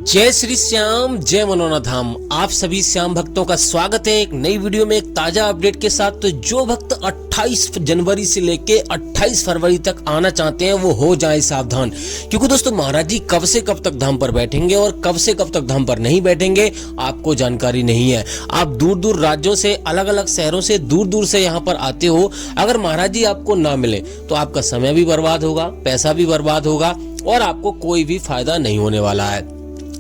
जय श्री श्याम, जय मनोना धाम। आप सभी श्याम भक्तों का स्वागत है एक नई वीडियो में एक ताजा अपडेट के साथ। तो जो भक्त 28 जनवरी से लेके 28 फरवरी तक आना चाहते हैं वो हो जाए सावधान, क्योंकि दोस्तों महाराज जी कब से कब तक धाम पर बैठेंगे और कब से कब तक धाम पर नहीं बैठेंगे आपको जानकारी नहीं है। आप दूर दूर राज्यों से, अलग अलग शहरों से, दूर दूर से यहाँ पर आते हो। अगर महाराज जी आपको ना मिले तो आपका समय भी बर्बाद होगा, पैसा भी बर्बाद होगा और आपको कोई भी फायदा नहीं होने वाला है।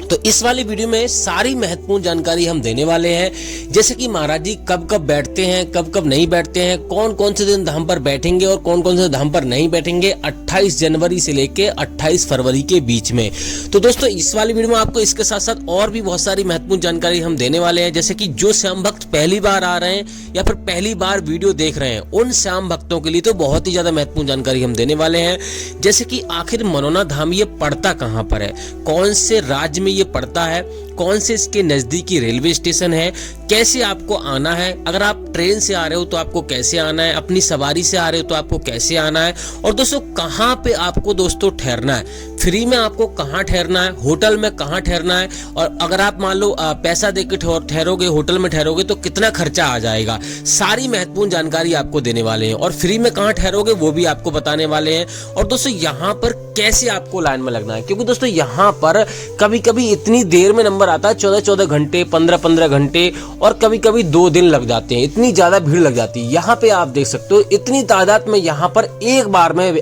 तो इस वाली वीडियो में सारी महत्वपूर्ण जानकारी हम देने वाले हैं, जैसे कि महाराज जी कब कब बैठते हैं, कब कब नहीं बैठते हैं, कौन कौन से दिन धाम पर बैठेंगे और कौन कौन से धाम पर नहीं बैठेंगे 28 जनवरी से लेके 28 फरवरी के बीच में। तो दोस्तों इस वाली वीडियो में आपको इसके साथ साथ और भी बहुत सारी महत्वपूर्ण जानकारी हम देने वाले हैं, जैसे कि जो श्याम भक्त पहली बार आ रहे हैं या फिर पहली बार वीडियो देख रहे हैं उन श्याम भक्तों के लिए तो बहुत ही ज्यादा महत्वपूर्ण जानकारी हम देने वाले हैं। जैसे कि आखिर मनोना धाम ये पड़ता कहाँ पर है, कौन से राज्य में ये पड़ता है, कौन से इसके नजदीकी रेलवे स्टेशन है, कैसे आपको आना है, अगर आप ट्रेन से आ रहे हो तो आपको कैसे आना है, अपनी सवारी से आ रहे हो तो आपको कैसे आना है, और दोस्तों कहाँ पे आपको दोस्तों ठहरना है, फ्री में आपको कहाँ ठहरना है, होटल में कहाँ ठहरना है, और अगर आप मान लो पैसा देकर ठहरोगे, होटल में ठहरोगे तो कितना खर्चा आ जाएगा। सारी महत्वपूर्ण जानकारी आपको देने वाले हैं और फ्री में कहाँ ठहरोगे वो भी आपको बताने वाले हैं। और दोस्तों यहाँ पर कैसे आपको लाइन में लगना है, क्योंकि दोस्तों यहाँ पर कभी कभी इतनी देर में नंबर आता है, 14-14 घंटे, 15-15 घंटे और कभी कभी 2 दिन लग जाते हैं, इतनी ज्यादा भीड़ लग जाती है। यहाँ पे आप देख सकते हो इतनी तादाद में यहाँ पर एक बार में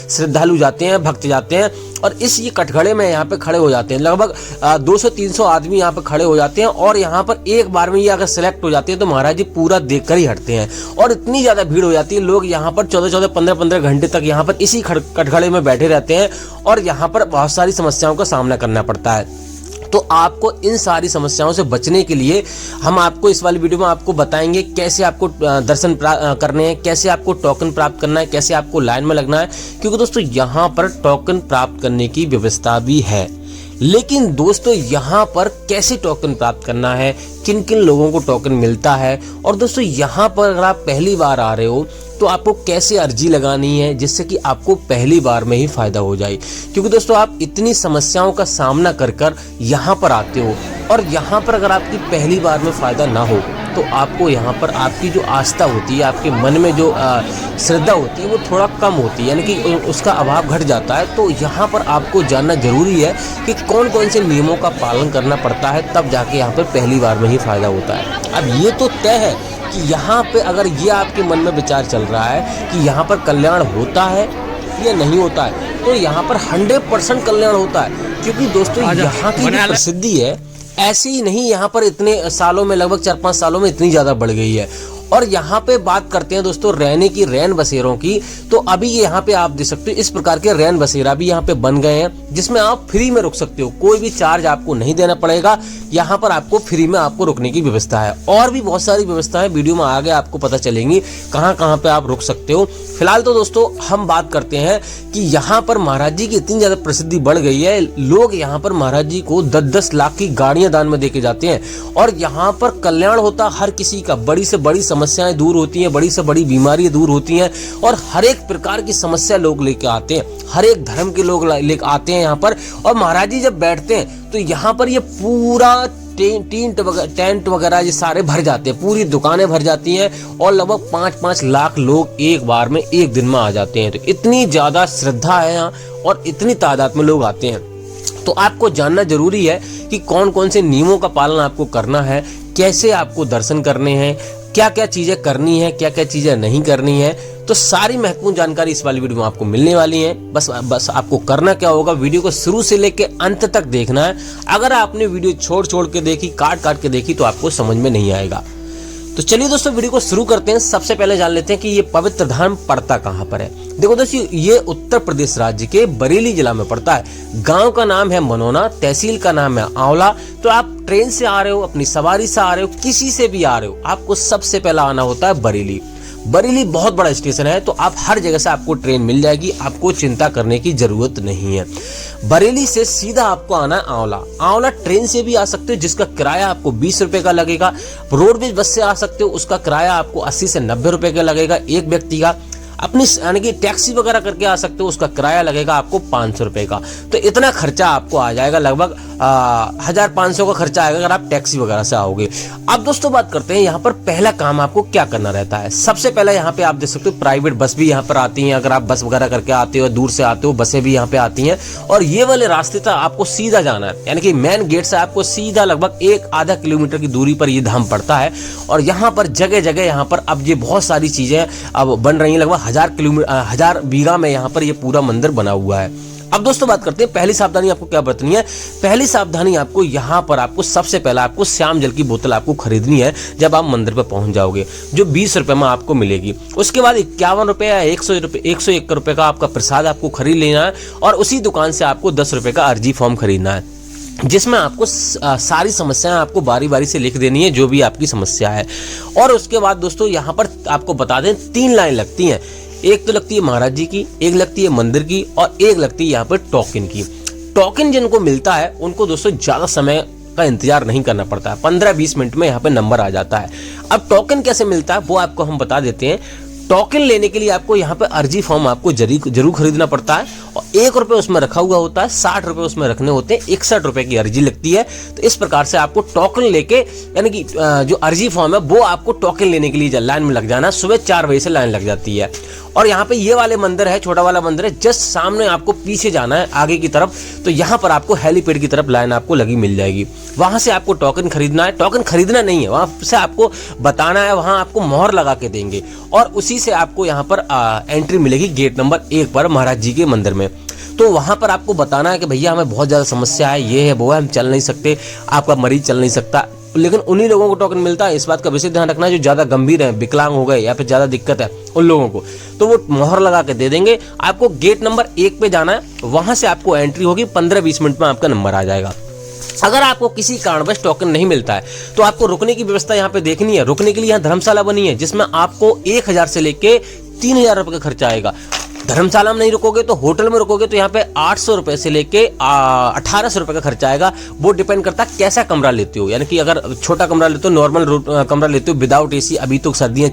श्रद्धालु जाते हैं, भक्त जाते हैं और इस ये कटघरे में यहाँ पे खड़े हो जाते हैं। लगभग 200-300 आदमी यहाँ पे खड़े हो जाते हैं और यहाँ पर एक बार में ये अगर सिलेक्ट हो जाते हैं तो महाराज जी पूरा देखकर ही हटते हैं। और इतनी ज्यादा भीड़ हो जाती है, लोग यहाँ पर 14-14, 15-15 घंटे तक यहाँ पर इसी कटघरे में बैठे रहते हैं और यहाँ पर बहुत सारी समस्याओं का सामना करना पड़ता है। तो आपको इन सारी समस्याओं से बचने के लिए हम आपको इस वाली वीडियो में आपको बताएंगे कैसे आपको दर्शन करने हैं, कैसे आपको टोकन प्राप्त करना है, कैसे आपको लाइन में लगना है, क्योंकि दोस्तों यहाँ पर टोकन प्राप्त करने की व्यवस्था भी है। लेकिन दोस्तों यहाँ पर कैसे टोकन प्राप्त करना है, किन किन लोगों को टोकन मिलता है, और दोस्तों यहाँ पर अगर आप पहली बार आ रहे हो तो आपको कैसे अर्जी लगानी है जिससे कि आपको पहली बार में ही फायदा हो जाए। क्योंकि दोस्तों आप इतनी समस्याओं का सामना कर कर यहाँ पर आते हो और यहाँ पर अगर आपकी पहली बार में फायदा ना हो तो आपको यहाँ पर आपकी जो आस्था होती है, आपके मन में जो श्रद्धा होती है वो थोड़ा कम होती है, यानी कि उसका अभाव घट जाता है। तो यहाँ पर आपको जानना जरूरी है कि कौन कौन से नियमों का पालन करना पड़ता है, तब जाके यहाँ पर पहली बार में ही फायदा होता है। अब ये तो तय है कि यहाँ पे अगर ये आपके मन में विचार चल रहा है कि यहाँ पर कल्याण होता है या नहीं होता है, तो यहाँ पर 100% कल्याण होता है। क्योंकि दोस्तों यहाँ की जो प्रसिद्धि है ऐसे ही नहीं, यहाँ पर इतने सालों में, लगभग 4-5 सालों में इतनी ज्यादा बढ़ गई है। और यहाँ पे बात करते हैं दोस्तों रहने की, रैन बसेरों की, तो अभी यहाँ पे आप देख सकते हो इस प्रकार के रैन बसेरा भी यहाँ पे बन गए हैं जिसमें आप फ्री में रुक सकते हो, कोई भी चार्ज आपको नहीं देना पड़ेगा। यहाँ पर आपको फ्री में आपको रुकने की व्यवस्था है और भी बहुत सारी व्यवस्थाएं वीडियो में आगे आपको पता चलेंगी कहाँ कहाँ पे आप रुक सकते हो। फिलहाल तो दोस्तों हम बात करते हैं कि यहाँ पर महाराज जी की इतनी ज्यादा प्रसिद्धि बढ़ गई है, लोग यहाँ पर महाराज जी को 10-10 लाख की गाड़ियां दान में देके जाते हैं और यहाँ पर कल्याण होता हर किसी का, बड़ी से बड़ी समस्याएं दूर होती हैं, बड़ी से बड़ी बीमारियां दूर होती हैं और हर एक प्रकार की समस्या लोग लेके आते हैं, हर एक धर्म के लोग लेके आते हैं यहाँ पर। और महाराज जी जब बैठते हैं तो यहाँ पर ये पूरा टेंट वगैरह ये सारे भर जाते हैं, पूरी दुकानें भर जाती हैं और लगभग 5-5 लाख लोग एक बार में एक दिन में आ जाते हैं। तो इतनी ज्यादा श्रद्धा है यहाँ और इतनी तादाद में लोग आते हैं। तो आपको जानना जरूरी है कि कौन कौन से नियमों का पालन आपको करना है, कैसे आपको दर्शन करने हैं, क्या क्या चीजें करनी है, क्या क्या चीजें नहीं करनी है। तो सारी महत्वपूर्ण जानकारी इस वाली वीडियो में आपको मिलने वाली है। बस आपको करना क्या होगा, वीडियो को शुरू से लेके अंत तक देखना है। अगर आपने वीडियो छोड़ के देखी, काट के देखी तो आपको समझ में नहीं आएगा। तो चलिए दोस्तों वीडियो को शुरू करते हैं। सबसे पहले जान लेते हैं कि ये पवित्र धाम पड़ता कहाँ पर है। देखो दोस्तों ये उत्तर प्रदेश राज्य के बरेली जिला में पड़ता है। गांव का नाम है मनोना, तहसील का नाम है आंवला। तो आप ट्रेन से आ रहे हो, अपनी सवारी से आ रहे हो, किसी से भी आ रहे हो, आपको सबसे पहला आना होता है बरेली। बरेली बहुत बड़ा स्टेशन है, तो आप हर जगह से आपको ट्रेन मिल जाएगी, आपको चिंता करने की जरूरत नहीं है। बरेली से सीधा आपको आना है आंवला। आंवला ट्रेन से भी आ सकते हो जिसका किराया आपको 20 रुपए का लगेगा। रोडवेज बस से आ सकते हो, उसका किराया आपको 80 से 90 रुपए का लगेगा एक व्यक्ति का। अपनी यानी कि टैक्सी वगैरह करके आ सकते हो, उसका किराया लगेगा आपको 500 रुपए का। तो इतना खर्चा आपको आ जाएगा, लगभग 1500 का खर्चा आएगा अगर आप टैक्सी वगैरह से आओगे। अब दोस्तों बात करते हैं यहाँ पर पहला काम आपको क्या करना रहता है। सबसे पहले यहाँ पे आप देख सकते हो प्राइवेट बस भी यहाँ पर आती हैं, अगर आप बस वगैरह करके आते हो, दूर से आते हो, बसें भी यहाँ पे आती हैं। और ये वाले रास्ते तक आपको सीधा जाना है, यानी कि मेन गेट से आपको सीधा लगभग 1-आधा किलोमीटर की दूरी पर ये धाम पड़ता है। और यहाँ पर जगह जगह यहाँ पर अब ये बहुत सारी चीजें अब बन रही हैं, लगभग 1000 बीघा में यहाँ पर ये पूरा मंदिर बना हुआ है। अब दोस्तों बात करते हैं पहली सावधानी आपको क्या बरतनी है। पहली सावधानी आपको यहाँ पर आपको सबसे पहला आपको श्याम जल की बोतल आपको खरीदनी है जब आप मंदिर पर पहुंच जाओगे, जो 20 रुपए में आपको मिलेगी। उसके बाद 51 रुपए या 101 रुपए का आपका प्रसाद आपको खरीद लेना है। और उसी दुकान से आपको 10 रुपए का अर्जी फॉर्म खरीदना है, जिसमें आपको सारी समस्याएं आपको बारी बारी से लिख देनी है, जो भी आपकी समस्या है। और उसके बाद दोस्तों यहाँ पर आपको बता दें 3 लाइन लगती हैं। एक तो लगती है महाराज जी की, एक लगती है मंदिर की, और एक लगती है यहाँ पर टोकन की। टोकन जिनको मिलता है उनको दोस्तों ज्यादा समय का इंतजार नहीं करना पड़ता है, 15-20 मिनट में यहाँ पे नंबर आ जाता है। अब टोकन कैसे मिलता है वो आपको हम बता देते हैं। टोकन लेने के लिए आपको यहाँ पे अर्जी फॉर्म आपको जरूर खरीदना पड़ता है, और 1 रुपए उसमें रखा हुआ होता है, 60 रुपए उसमें रखने होते हैं, 61 रुपए की अर्जी लगती है। तो इस प्रकार से आपको टोकन लेके, यानी कि जो अर्जी फॉर्म है वो आपको टोकन लेने के लिए लाइन में लग जाना। सुबह 4 बजे से लाइन लग जाती है। और यहाँ पे ये वाले मंदिर है, छोटा वाला मंदिर है, जस्ट सामने आपको पीछे जाना है आगे की तरफ, तो यहाँ पर आपको हेलीपैड की तरफ लाइन आपको लगी मिल जाएगी। वहां से आपको टोकन खरीदना है। टोकन खरीदना नहीं है, वहां से आपको बताना है, वहां आपको मोहर लगा के देंगे, और उसी से आपको यहाँ पर एंट्री मिलेगी गेट नंबर 1 पर महाराज जी के मंदिर में। तो वहां पर आपको बताना है कि भैया हमें बहुत ज्यादा समस्या है, ये है वो है, हम चल नहीं सकते, आपका मरीज चल नहीं सकता। लेकिन उन्हीं लोगों को टोकन मिलता है, इस बात का विशेष ध्यान रखना, जो ज्यादा गंभीर है, विकलांग हो गए या फिर ज्यादा दिक्कत है उन लोगों को, तो वो मोहर लगा के दे देंगे। आपको गेट नंबर 1 पे जाना है, वहां से आपको एंट्री होगी, 15-20 मिनट में आपका नंबर आ जाएगा। अगर आपको किसी कारणवश टोकन नहीं मिलता है तो आपको रुकने की व्यवस्था यहाँ पे देखनी है। रुकने के लिए यहाँ धर्मशाला बनी है, जिसमें आपको 1000 से लेके 3000 रुपए का खर्चा आएगा। धर्मशाला में नहीं रुकोगे तो होटल में रुकोगे तो यहाँ पे 800 रुपए से लेके 1800 रुपए का खर्चा आएगा। वो डिपेंड करता है कैसा कमरा लेते हो, यानी कि अगर छोटा कमरा लेते हो, नॉर्मल कमरा लेते हो विदाउट एसी, अभी तो सर्दियां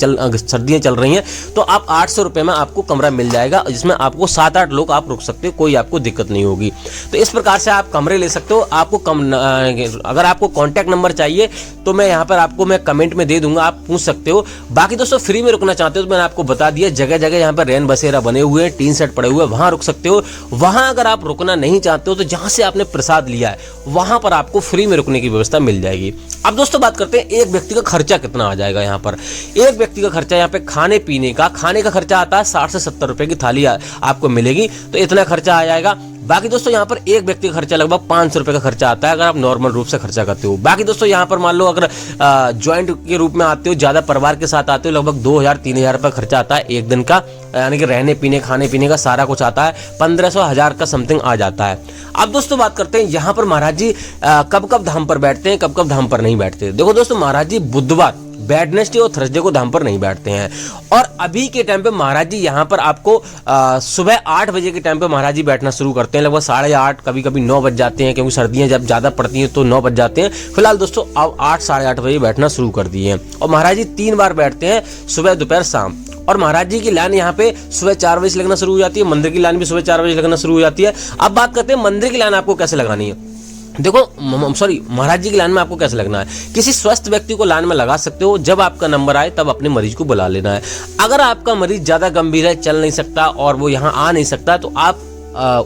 चल रही हैं, तो आप 800 रुपए में आपको कमरा मिल जाएगा, जिसमें आपको 7-8 लोग आप रुक सकते हो, कोई आपको दिक्कत नहीं होगी। तो इस प्रकार से आप कमरे ले सकते हो। आपको अगर आपको कॉन्टैक्ट नंबर चाहिए तो मैं यहाँ पर आपको मैं कमेंट में दे दूंगा, आप पूछ सकते हो। बाकी दोस्तों फ्री में रुकना चाहते हो तो मैंने आपको बता दिया, जगह जगह यहाँ पर रैन बसेरा बने हुए, टीन सेट पड़े हुए, वहां रुक सकते हो। वहां अगर आप रुकना नहीं चाहते हो तो जहां से आपने प्रसाद लिया है वहां पर आपको फ्री में रुकने की व्यवस्था मिल जाएगी। अब दोस्तों बात करते हैं एक व्यक्ति का खर्चा कितना आ जाएगा। यहाँ पर एक व्यक्ति का खर्चा, यहाँ पे खाने का खर्चा आता है 60 से 70 रुपए की थाली आपको मिलेगी, तो इतना खर्चा आ जाएगा। बाकी दोस्तों यहाँ पर एक व्यक्ति का खर्चा लगभग 500 रुपए का खर्चा आता है, अगर आप नॉर्मल रूप से खर्चा करते हो। बाकी दोस्तों यहाँ पर मान लो अगर ज्वाइंट के रूप में आते हो, ज्यादा परिवार के साथ आते हो, लगभग 2000-3000 रुपए खर्चा आता है एक दिन का, यानी कि रहने पीने खाने पीने का सारा कुछ आता है, 1500-1000 का समथिंग आ जाता है। अब दोस्तों बात करते हैं यहाँ पर महाराज जी कब कब धाम पर बैठते हैं, कब कब धाम पर नहीं बैठते। देखो दोस्तों, महाराज जी बुधवार, वेडनेसडे और थर्सडे को धाम पर नहीं बैठते हैं। और अभी के टाइम पे महाराज जी यहाँ पर आपको सुबह 8 बजे के टाइम पे महाराज जी बैठना शुरू करते हैं, लगभग 8:30, कभी कभी 9 बज जाते हैं, क्योंकि सर्दियां जब ज्यादा पड़ती हैं तो 9 बज जाते हैं। फिलहाल दोस्तों अब 8-8:30 बजे बैठना शुरू कर दिए हैं। और महाराज जी 3 बार बैठते हैं, सुबह दोपहर शाम। और महाराज जी की लाइन यहाँ पे सुबह 4 बजे से लगना शुरू हो जाती है, मंदिर की लाइन भी सुबह 4 बजे लगना शुरू हो जाती है। अब बात करते हैं मंदिर की लाइन आपको कैसे लगानी है। देखो महाराज जी की लाइन में आपको कैसे लगना है। किसी स्वस्थ व्यक्ति को लाइन में लगा सकते हो, जब आपका नंबर आए तब अपने मरीज को बुला लेना है। अगर आपका मरीज ज्यादा गंभीर है, चल नहीं सकता और वो यहाँ आ नहीं सकता, तो आप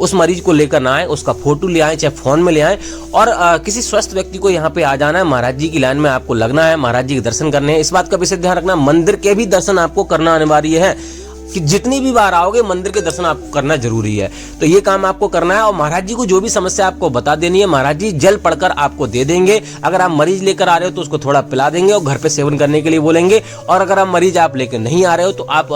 उस मरीज को लेकर ना आए, उसका फोटो ले आए, चाहे फोन में ले आए, और किसी स्वस्थ व्यक्ति को यहाँ पे आ जाना है, महाराज जी की लाइन में आपको लगना है, महाराज जी के दर्शन करने हैं। इस बात का विशेष ध्यान रखना, मंदिर के भी दर्शन आपको करना अनिवार्य है, कि जितनी भी बार आओगे मंदिर के दर्शन आपको करना जरूरी है। तो ये काम आपको करना है। और महाराज जी को जो भी समस्या आपको बता देनी है, महाराज जी जल पढ़कर आपको दे देंगे। अगर आप मरीज लेकर आ रहे हो तो उसको थोड़ा पिला देंगे और घर पे सेवन करने के लिए बोलेंगे। और अगर आप मरीज आप लेकर नहीं आ रहे हो तो आप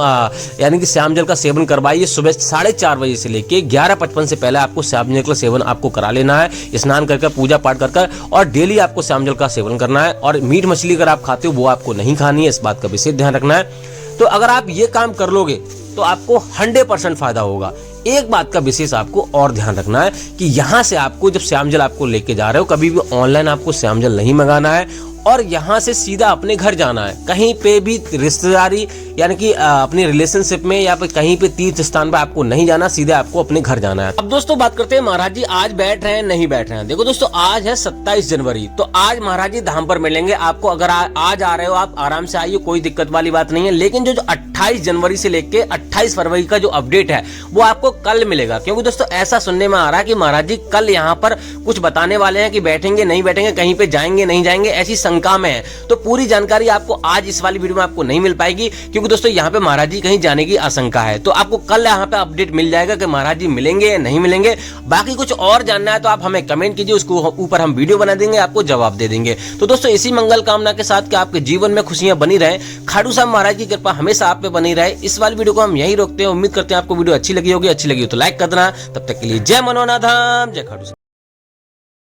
यानी कि श्याम जल का सेवन करवाइए। सुबह 4:30 बजे से लेके 11:55 से पहले आपको श्याम जल का सेवन आपको करा लेना है, स्नान करके पूजा पाठ कर, और डेली आपको श्याम जल का सेवन करना है। और मीट मछली अगर आप खाते हो वो आपको नहीं खानी है, इस बात का विशेष ध्यान रखना है। तो अगर आप ये काम कर लोगे तो आपको 100% फायदा होगा। एक बात का विशेष आपको और ध्यान रखना है कि यहाँ से आपको जब श्याम जल आपको लेके जा रहे हो, कभी भी ऑनलाइन आपको श्याम जल नहीं मंगाना है, और यहाँ से सीधा अपने घर जाना है। कहीं पे भी रिश्तेदारी यानी कि अपनी रिलेशनशिप में या फिर कहीं पे तीर्थ स्थान पे आपको नहीं जाना, सीधे आपको अपने घर जाना है। अब दोस्तों बात करते हैं महाराज जी आज बैठ रहे हैं नहीं बैठ रहे हैं। देखो दोस्तों आज है 27 जनवरी, तो आज महाराज जी धाम पर मिलेंगे आपको। अगर आज आ रहे हो आप आराम से आइए, कोई दिक्कत वाली बात नहीं है। लेकिन जो 28 जनवरी से लेके 28 फरवरी का जो अपडेट है वो आपको कल मिलेगा, क्योंकि दोस्तों ऐसा सुनने में आ रहा है कि महाराज जी कल यहाँ पर कुछ बताने वाले हैं कि बैठेंगे नहीं बैठेंगे, कहीं पे जाएंगे नहीं जाएंगे, ऐसी शंका में है। तो पूरी जानकारी आपको आज इस वाली वीडियो में आपको नहीं मिल पाएगी, क्योंकि दोस्तों यहाँ पे महाराज जी कहीं जाने की आशंका है। तो आपको कल यहाँ पे अपडेट मिल जाएगा कि महाराज जी मिलेंगे या नहीं मिलेंगे। बाकी कुछ और जानना है तो आप हमें कमेंट कीजिए, उसको ऊपर हम वीडियो बना देंगे, आपको जवाब दे देंगे। तो दोस्तों इसी मंगल कामना के साथ कि आपके जीवन में खुशियां बनी रहे, खाटू श्याम महाराज की कृपा हमेशा आप पे बनी रहे, इस वाली वीडियो को हम यही रोकते हैं। उम्मीद करते हैं आपको वीडियो अच्छी लगी होगी। अच्छी लगी हो तो लाइक कर देना। तब तक के लिए जय मनोनाथ धाम, जय खाटू श्याम।